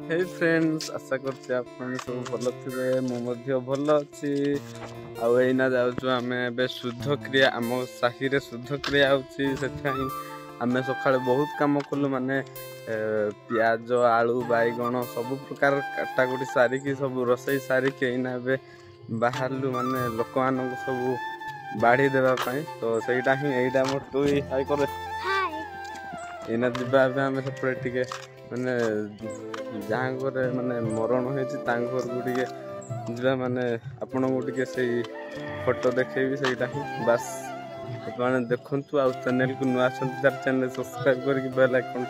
हे friends आशा करते आपन सब भल थे मु भल अच्छी आईना जाऊँ आम ए शुद्ध क्रिया आम साही रे शुद्ध क्रिया होती आम सका बहुत कम कलु माने पियाज आलू बैगण सब प्रकार काटाकुटी सारिकी सब रोसई सारिकी एना बाहरलु माने लोक मान सब बाढ़ी देवाई तो सहीटा ही यहीटा मोर टुई हाय करे एना जीवा आम सेपटे माने जहाँ घर माने मरण होती जा माने आपण को से फोटो देखेबी सहीटा ही बास मैंने देखु आ चैनल को नुआ तार चैनल सब्सक्राइब करके बेल आइकन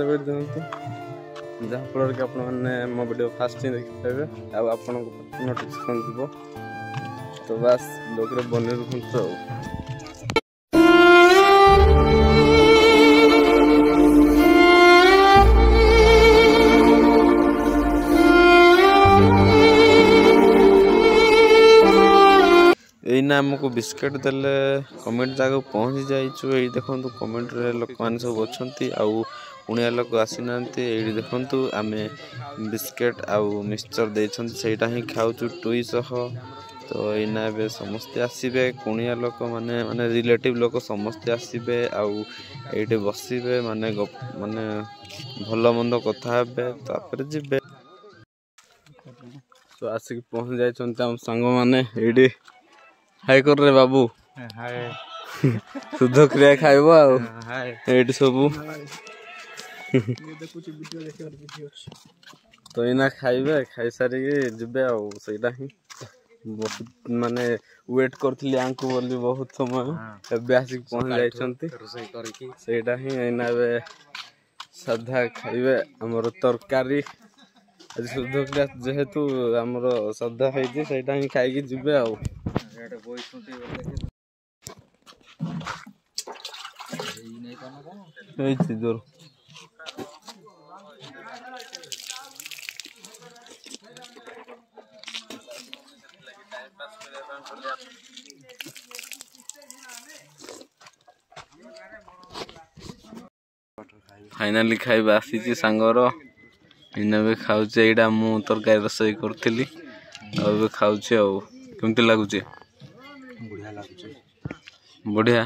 दबा दिखाँ जहाँफल कि आपने मो वीडियो फास्ट ही देखिपारे आपन नोटिफिकेशन जीव तो बास लोग बनी रुहतु एना आमको बिस्केट देले कमेंट जगह पहुँची जाइए ये देखो कमेंट रे लोक मैंने सब अच्छा पुणिया लोक आसी ना ये देखु आम बिस्केट आउ मिक्सचर देते सहीटा ही खाऊ टुई सह तो एना ए समस्ते आसबे कुणिया लोक माने माने रिलेटिव लोक समस्ते आसबे आउ ये बसबे माने माने भल मंद कथा तापर जीवे तो आसिक पहुँच जाइए सांग मैंने ये हाय कर रे बाबू हाय शुद्ध क्रिया खाइबो आ एठी सब तो इना खाइबे खाई सारी जिबे आ सेटा ही बहुत माने वेट करथली आंकु बोली बहुत समय एबे आसिक पहुंच जाइछंती रोसई करकी सेटा ही इना बे साधा खाइबे हमर तरकारी आज शुद्ध क्रिया जेहेतु हमर साधा होइछि सेटा ही खाइकी जिबे आ जोर फाइनाली खाइबा आसी सांगर इना भी खाऊचे एटा मु तरकारी रसोई करथिली अब खाऊचे आ केमती लागुचे बढ़िया लागुचे बढ़िया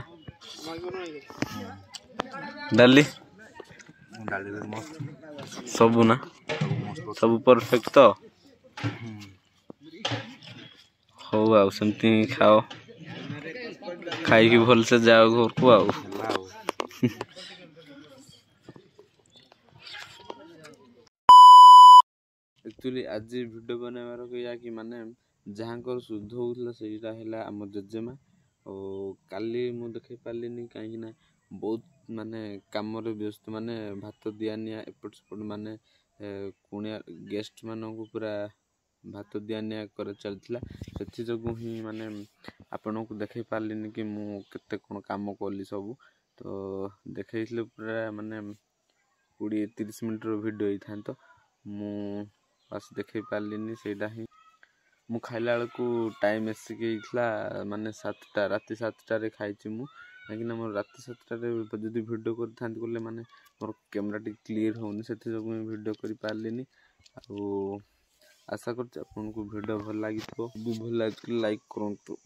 डाली डाली मस्त सब ना सब परफेक्ट तो हो आ सेमती खाओ खाई की भल से जाओ घर को आओ एक्चुअली आज वीडियो बनाबार या कि माने जहाँ कर शुद्ध होता से आम जेजेमा और काली मु देखे पार्लिनी कहीं ना बहुत माने काम व्यस्त माने भात दिया निया एपट सेपट माने कुणिया गेस्ट मान को पूरा भात दिया निया कर चलता से जो ही माने आपण को देखे पार्लिनी कि मु केते कोन काम कली सब तो देखे पूरा माने 20-30 मिनट वीडियो ही था मु बस देखे पार्लिनी सेटा ही मु खाइला बेलू टाइम एसिक माने 7टा राति 7टारे खाई मु कहीं मोर राति 7टारे जब वीडियो कर माने मोर कैमरा टी क्लीयर होनी से वीडियो कर पार्लिनी आशा करको वीडियो भल लगी भल लगे लाइक करूँ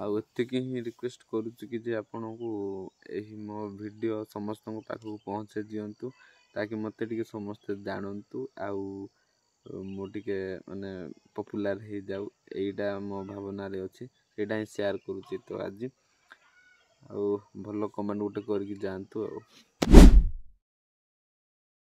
आतिक ही रिक्वेस्ट करुच्ची आपण को मो वीडियो समस्त पाखक पहुँचे दिंतु ताकि मत समस्ते जानतु मुझे माने पॉपुलर हो जाऊ यहीटा मो भावना रे अच्छी सेटा ही शेयर करुच्ची तो आज भल कमेंट गोटे करके जातु।